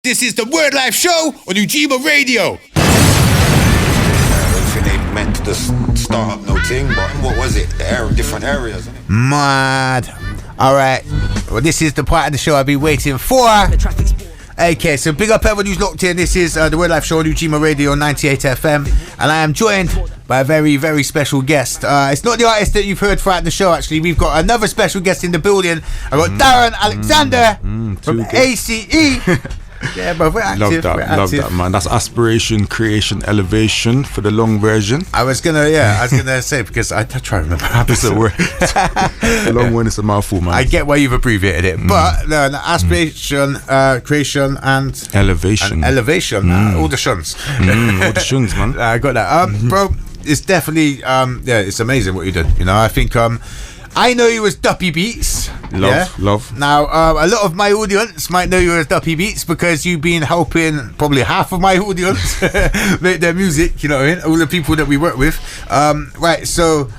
This is the Wordlife show on Ujima Radio. I don't think they meant to just start up no thing, but what was it? Different areas. Mad. Alright. Well, this is the part of the show I've been waiting for. Okay, so big up everyone who's locked in. This is the Wordlife show on Ujima Radio 98 FM. And I am joined by a very, very special guest. It's not the artist that you've heard throughout the show, actually. We've got another special guest in the building. I've got Darren Alexander from A.C.E. Yeah, bro, we're active. Love that, man. That's aspiration, creation, elevation for the long version. I was gonna say, because I try to remember how to say the long one is a mouthful, man. I get why you've abbreviated it, but no, aspiration, creation, and elevation. All the shuns. All the shuns, man. I got that. Bro, it's definitely it's amazing what you did. You know, I think I know you as Duppy Beats. Love. Now, a lot of my audience might know you as Duppy Beats because you've been helping probably half of my audience make their music, you know what I mean? All the people that we work with. Right, so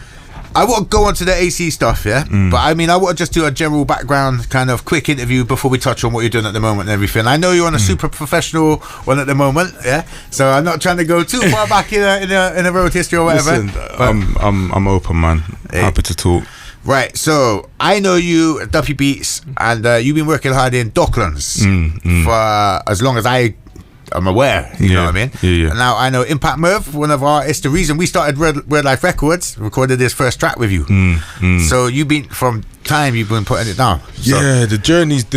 I want to go on to the A.C.E stuff, yeah? But I mean, I want to just do a general background kind of quick interview before we touch on what you're doing at the moment and everything. I know you're on a super professional one at the moment, yeah? So I'm not trying to go too far back in a road history or whatever. Listen, I'm open, man. Happy to talk. Right, so I know you at Duppy Beats, and you've been working hard in Docklands for as long as I am aware, you know what I mean? Yeah. And now I know Impact Merv, one of our artists, the reason we started Wordlife Records, recorded his first track with you. So you've been putting it down. So. Yeah, the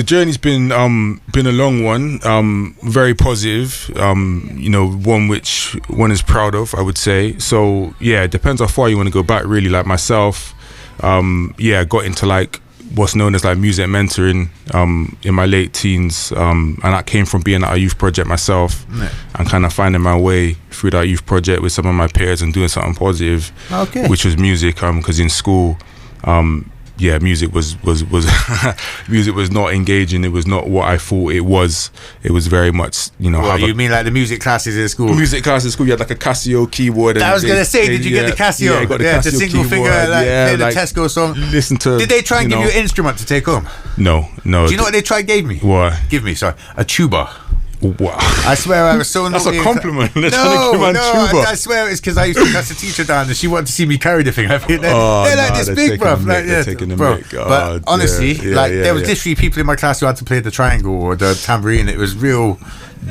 journey's been a long one, very positive, you know, one which one is proud of, I would say. So yeah, it depends how far you want to go back, really. Like myself, got into like what's known as like music mentoring in my late teens, and that came from being at a youth project myself and kind of finding my way through that youth project with some of my peers and doing something positive, which was music, because in school music was music was not engaging. It was not what I thought it was. It was very much, you know. What, you mean like the music classes in school? Music classes in school, you had like a Casio keyboard. I was gonna say, did you get the Casio? Yeah, I got the Casio the single keyboard, finger, play the Tesco song. Listen to. Did they try and give you an instrument to take home? No. Do you know what they gave me? What? A tuba. Wow. I swear I was so That's a compliment. No, I swear it's because I used to cuss the teacher down and she wanted to see me carry the thing. I mean, they're like this big, bruv. But honestly, there was literally people in my class who had to play the triangle or the tambourine. It was real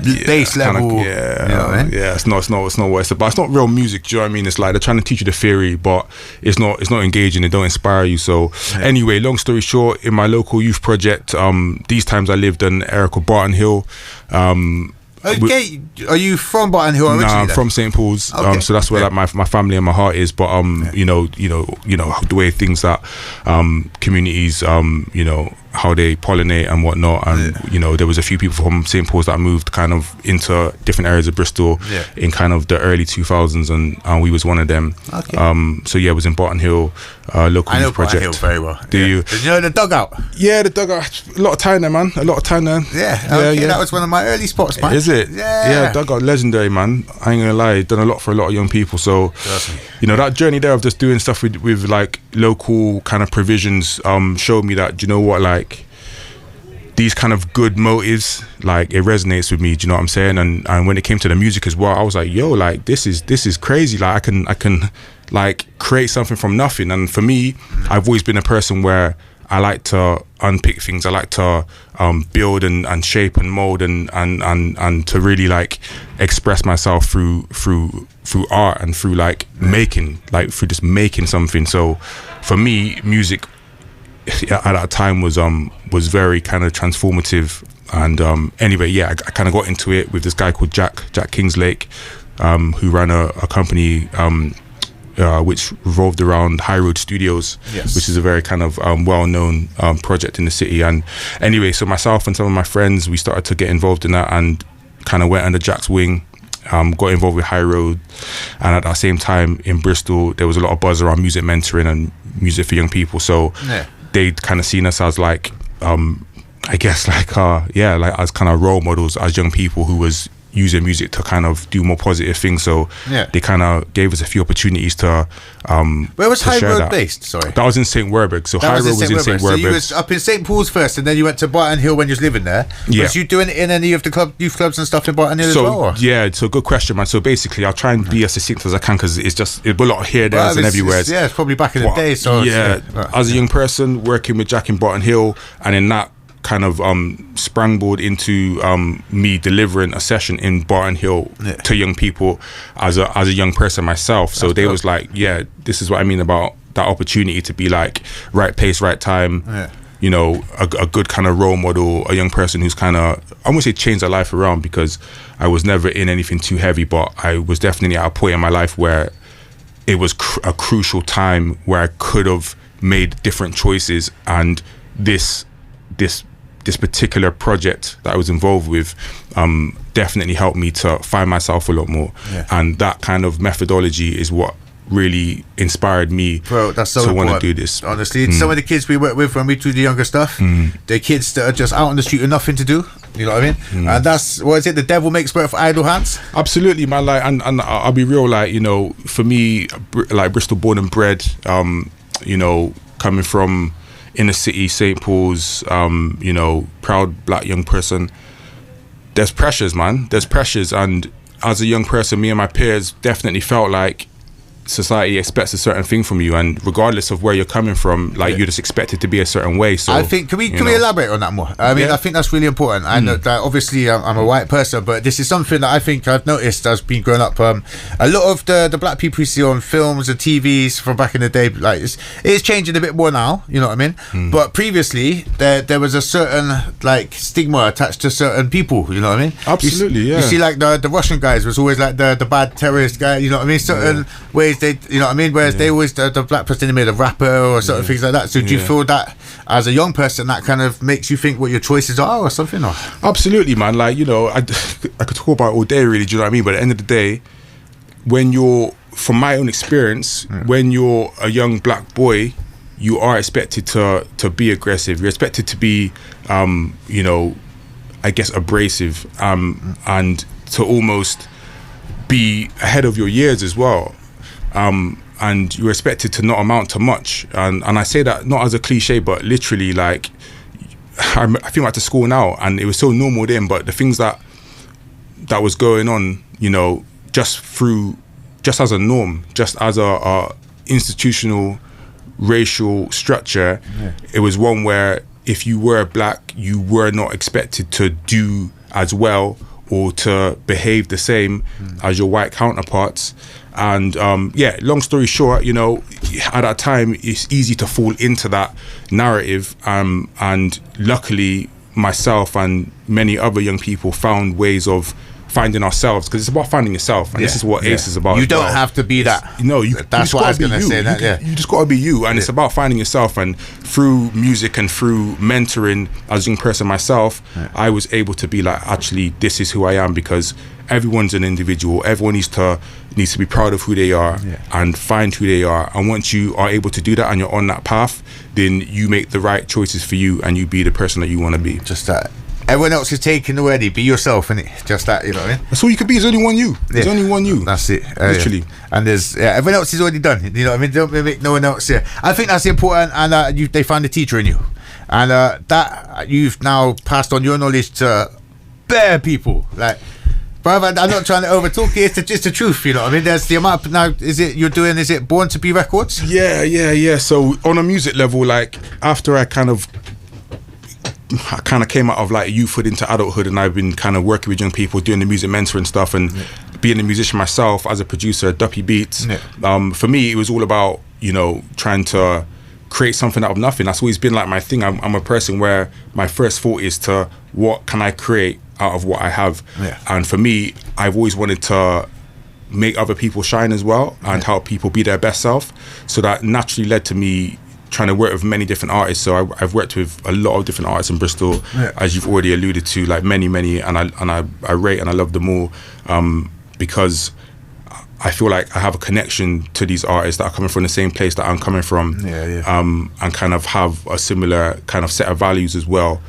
bass level. It's not what it's about. It's not real music. Do you know what I mean? It's like they're trying to teach you the theory, but it's not engaging. They don't inspire you. So anyway, long story short, in my local youth project, these times I lived in an area called Barton Hill. Are you from Barton Hill originally? Nah, I'm from St. Paul's. So that's where like my family and my heart is. But you know the way things that communities how they pollinate and whatnot, and you know there was a few people from St. Paul's that moved kind of into different areas of Bristol in kind of the early 2000s, and we was one of them. So yeah, it was in Barton Hill, local youth project. I know Barton Hill very well. Do you? Did you know the dugout? Yeah, the dugout. A lot of time there, man. Yeah. That was one of my early spots, man. Is it? Yeah, dugout, legendary, man. I ain't gonna lie, done a lot for a lot of young people. So you know that journey there of just doing stuff with like local kind of provisions showed me that, do you know what, like these kind of good motives, like it resonates with me, do you know what I'm saying? And when it came to the music as well, I was like, yo, like this is crazy. Like I can like create something from nothing. And for me, I've always been a person where I like to unpick things. I like to build and shape and mold and to really like express myself through art and through like making, like through just making something. So for me, music at that time was very kind of transformative. And anyway, I kind of got into it with this guy called Jack Kingslake, who ran a company which revolved around High Road Studios, which is a very kind of well-known project in the city. And anyway, so myself and some of my friends, we started to get involved in that and kind of went under Jack's wing, got involved with High Road. And at that same time in Bristol, there was a lot of buzz around music mentoring and music for young people. So they'd kind of seen us as like, I guess like as kind of role models as young people who was use their music to kind of do more positive things. So they kind of gave us a few opportunities to where was to High share Road that. based? Sorry, that was in St. Werburgh. So High Road was in St. Werburgh. So you was up in St. Paul's first, and then you went to Barton Hill when you was living there. Yeah. Was you doing it in any of the youth clubs and stuff in Barton Hill as well? Or? Yeah, so good question, man. So basically, I'll try and be as succinct as I can because it's a lot here, there, and everywhere. Yeah, it's probably back in the day. So as a young person working with Jack in Barton Hill, and in that kind of sprangboard into me delivering a session in Barton Hill to young people as a young person myself. So they was like, yeah, this is what I mean about that opportunity to be like right place, right time. You know, a good kind of role model, a young person who's kind of, I won't say changed their life around because I was never in anything too heavy, but I was definitely at a point in my life where it was a crucial time where I could have made different choices, and this particular project that I was involved with definitely helped me to find myself a lot more. And that kind of methodology is what really inspired me to want to do this. Honestly, some of the kids we work with when we do the younger stuff, they're kids that are just out on the street with nothing to do. You know what I mean? And that's, what is it? The devil makes work for idle hands. Absolutely, man. Like, and I'll be real. Like, you know, for me, like Bristol born and bred. You know, coming from inner city, St. Paul's. You know, proud black young person. There's pressures, man. There's pressures, and as a young person, me and my peers definitely felt like society expects a certain thing from you, and regardless of where you're coming from, like you're just expected to be a certain way. So I think can we elaborate on that more? I mean, I think that's really important. I know that obviously I'm a white person, but this is something that I think I've noticed as being growing up. A lot of the black people you see on films and TVs from back in the day, like it's changing a bit more now. You know what I mean? But previously there was a certain like stigma attached to certain people. You know what I mean? Absolutely, you see like the Russian guys was always like the bad terrorist guy. You know what I mean? Certain ways they, you know what I mean? Whereas they always, the black person they made a rapper or certain things like that. So do you feel that as a young person that kind of makes you think what your choices are or something? Or? Absolutely, man. Like, you know, I could talk about it all day really, do you know what I mean? But at the end of the day, when you're, from my own experience, when you're a young black boy, you are expected to be aggressive. You're expected to be, you know, I guess abrasive, and to almost be ahead of your years as well. And you're expected to not amount to much, and I say that not as a cliche, but literally, like I think back to school now, and it was so normal then, but the things that was going on, you know, just as a norm, just as a institutional racial structure, it was one where if you were black, you were not expected to do as well or to behave the same as your white counterparts. And long story short, you know, at that time it's easy to fall into that narrative, and luckily myself and many other young people found ways of finding ourselves, because it's about finding yourself, and this is what ACE is about. You don't have to be that. That's what I was going to say. You just got to be you, and it's about finding yourself. And through music and through mentoring as a young person myself, I was able to be like, actually, this is who I am, because everyone's an individual. Everyone needs to be proud of who they are and find who they are. And once you are able to do that and you're on that path, then you make the right choices for you, and you be the person that you want to be. Just that. Everyone else is taken already. Be yourself, innit? Just that, you know what I mean? That's all you can be. There's only one you. There's only one you. That's it. Literally. And there's everyone else is already done. You know what I mean? Don't make no one else here. I think that's important, and they find a teacher in you, and that you've now passed on your knowledge to bare people. Like, brother, I'm not trying to overtalk it. It's just the truth. You know what I mean? There's the amount. Now, is it Born to Be Records? Yeah. So on a music level, like after I kind of came out of like youthhood into adulthood, and I've been kind of working with young people, doing the music mentoring stuff, and being a musician myself as a producer at DUPPY Beats. For me, it was all about, you know, trying to create something out of nothing. That's always been like my thing. I'm a person where my first thought is to what can I create out of what I have. And for me, I've always wanted to make other people shine as well, and help people be their best self. So that naturally led to me trying to work with many different artists. So I've worked with a lot of different artists in Bristol, as you've already alluded to, like many, and I rate and I love them all, because I feel like I have a connection to these artists that are coming from the same place that I'm coming from, and kind of have a similar kind of set of values as well.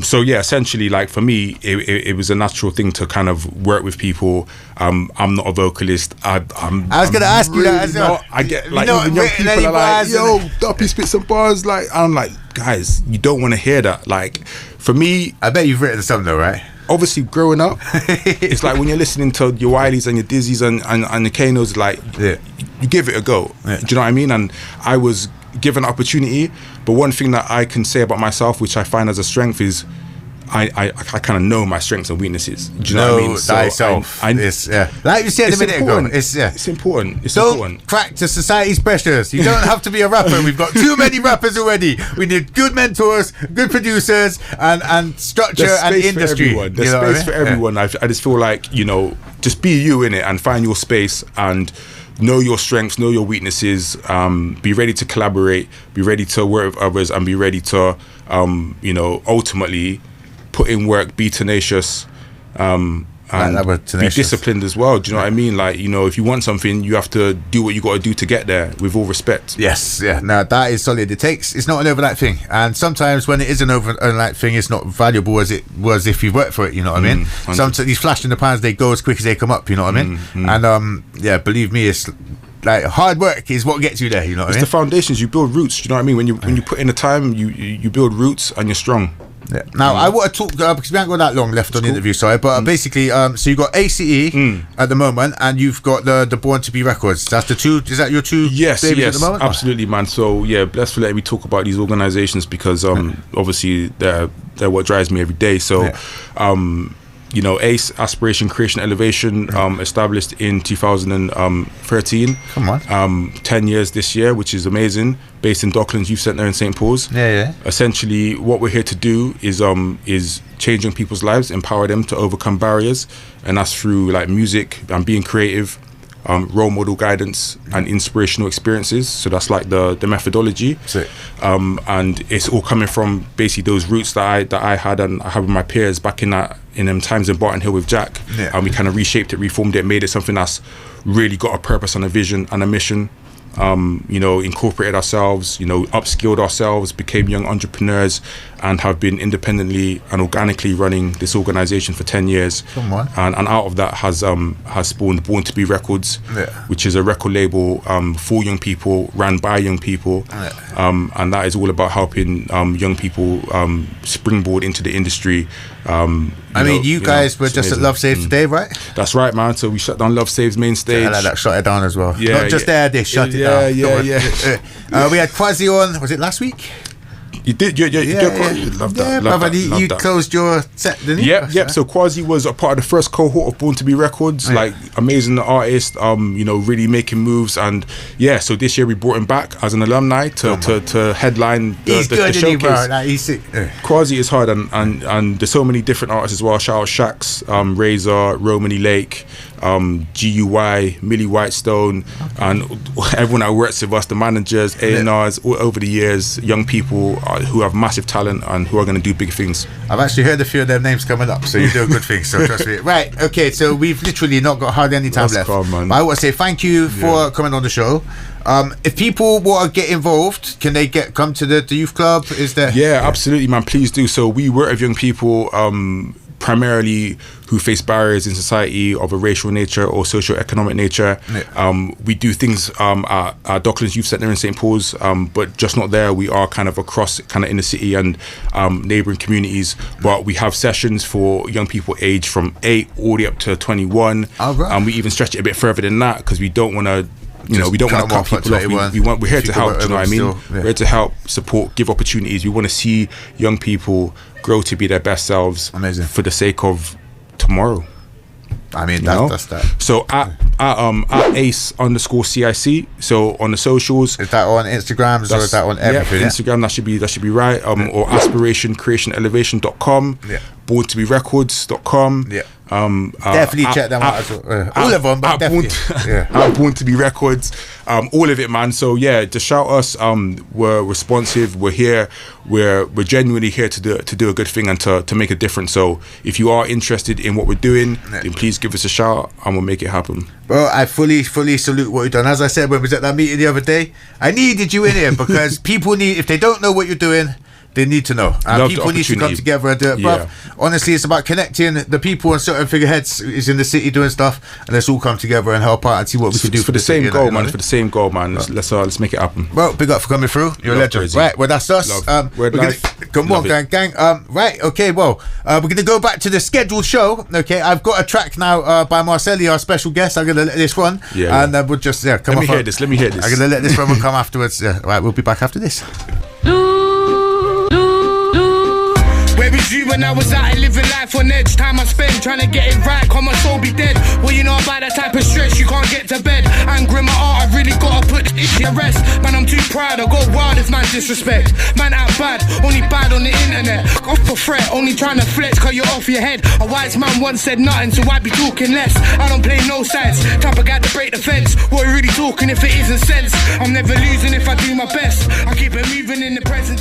So yeah, essentially, like for me, it was a natural thing to kind of work with people. I'm not a vocalist. I was gonna ask you that as well. I get like even young people are like, "Yo, Duppy, spit some bars." Like I'm like, guys, you don't want to hear that. Like for me, I bet you've written some though, right? Obviously, growing up, it's like when you're listening to your Wileys and your Dizzies and the Kanos, like you give it a go. Yeah. Do you know what I mean? And I was given an opportunity, but one thing that I can say about myself, which I find as a strength, is I kind of know my strengths and weaknesses. Do you know what I mean? Thyself. It's, like you said a minute ago, it's important. Don't crack to society's pressures. You don't have to be a rapper. We've got too many rappers already. We need good mentors, good producers, and structure and industry. There's space for everyone. I just feel like, just be you in it and find your space and know your strengths, know your weaknesses, be ready to collaborate, be ready to work with others, and be ready to, ultimately put in work, be tenacious, and be disciplined as well. Do you know what I mean? Like, if you want something, you have to do what you got to do to get there, with all respect. Yes, yeah. Now that is solid. It's not an overnight thing, and sometimes when it is an overnight thing, it's not valuable as it was if you worked for it. You know what I mean? Sometimes these flash in the pans, they go as quick as they come up. You know what I mean? And believe me, it's like hard work is what gets you there. You know what I mean? It's the foundations. You build roots. Do you know what I mean? When you put in the time, you build roots and you're strong. Yeah. Now I want to talk because we haven't got that long left on the interview, sorry, but basically, so you've got A.C.E at the moment, and you've got the Born to Be Records. That's the two. Is that your two? Yes, at the moment? Absolutely, man. So yeah, blessed for letting me talk about these organisations because obviously they're what drives me every day. So. ACE, Aspiration, Creation, Elevation, established in 2013. Come on. 10 years this year, which is amazing. Based in Docklands Youth Centre in St. Paul's. Yeah. Essentially, what we're here to do is changing people's lives, empower them to overcome barriers, and that's through like music and being creative, role model guidance and inspirational experiences. So that's like the methodology. And it's all coming from basically those roots that I had and I have with my peers back in them times in Barton Hill with Jack. And we kind of reshaped it, reformed it, made it something that's really got a purpose and a vision and a mission. Incorporated ourselves, upskilled ourselves, became young entrepreneurs, and have been independently and organically running this organisation for 10 years. Come on. And out of that has spawned Born to Be Records, which is a record label for young people, ran by young people, and that is all about helping young people springboard into the industry. You guys were just amazing. At Love Saves today, right? That's right, man. So we shut down Love Saves main stage. Yeah, that shut it down as well. Yeah, not just there, they shut it down. Yeah. We had Krazy on, was it last week? You did, yeah. Love that. Love that. You closed your set, didn't you? Yep. So Krazy was a part of the first cohort of Born to Be Records, like amazing artist, really making moves, and so this year we brought him back as an alumni to headline the showcase. He's sick. Krazy is hard, and there's so many different artists as well. Shout out Shax, Razor, Romany Lake, GUY, Millie Whitestone, and everyone that works with us, the managers, A&Rs, all over the years, young people who have massive talent and who are going to do big things. I've actually heard a few of their names coming up, so you're doing good things, so trust me. Right, okay, so we've literally not got hardly any time left. Calm, man. But I want to say thank you for coming on the show. If people want to get involved, can they come to the youth club? Is there? Yeah, absolutely, man. Please do. So we work with young people, primarily who face barriers in society of a racial nature or socio-economic nature. We do things at Docklands Youth Centre in St. Paul's, but just not there. We are kind of across kind of in the city and neighbouring communities, but we have sessions for young people aged from 8 all the way up to 21. And we even stretch it a bit further than that because we don't want to we don't want to cut people off. We're here to help, do you know what I mean? We're here to help, support, give opportunities. We want to see young people grow to be their best selves. Amazing. For the sake of tomorrow. That's that. So at ACE_CIC. So on the socials. Is that on Instagrams or is that on everything? Yeah, Instagram, that should be right. Or aspirationcreationelevation.com. BornToBeRecords.com. Definitely check them out as well. All of them, but definitely. At Born to Be Records. all of it, man. So yeah, just shout us. We're responsive. We're here. We're genuinely here to do a good thing and to make a difference. So if you are interested in what we're doing, then please give us a shout and we'll make it happen. Bro, I fully salute what you've done. As I said when we was at that meeting the other day, I needed you in here because people need, if they don't know what you're doing, they need to know. People need to come together and do it. But honestly, it's about connecting the people and certain figureheads is in the city doing stuff, and let's all come together and help out and see what we can do for the same goal, man. For the same goal, man. Let's make it happen. Well, big up for coming through. You're a legend. Krazy. Right, well that's us. Wordlife. Come on, gang. Right, okay. Well, we're gonna go back to the scheduled show. Okay, I've got a track now by Marcelli, our special guest. I'm gonna let this run, and we'll just come. Let me hear this. I'm gonna let this one come afterwards. Right, we'll be back after this. Where was you when I was out and living life on edge? Time I spend trying to get it right, come my soul be dead. Well, you know about that type of stress, you can't get to bed. Anger in my heart, I really gotta put this shit to rest. Man, I'm too proud, I go wild if man disrespect. Man out bad, only bad on the internet. Off for threat, only trying to flex, cause you're off your head. A wise man once said nothing, so I be talking less. I don't play no sides, type of guy to break the fence. What are you really talking if it isn't sense? I'm never losing if I do my best. I keep it moving in the present.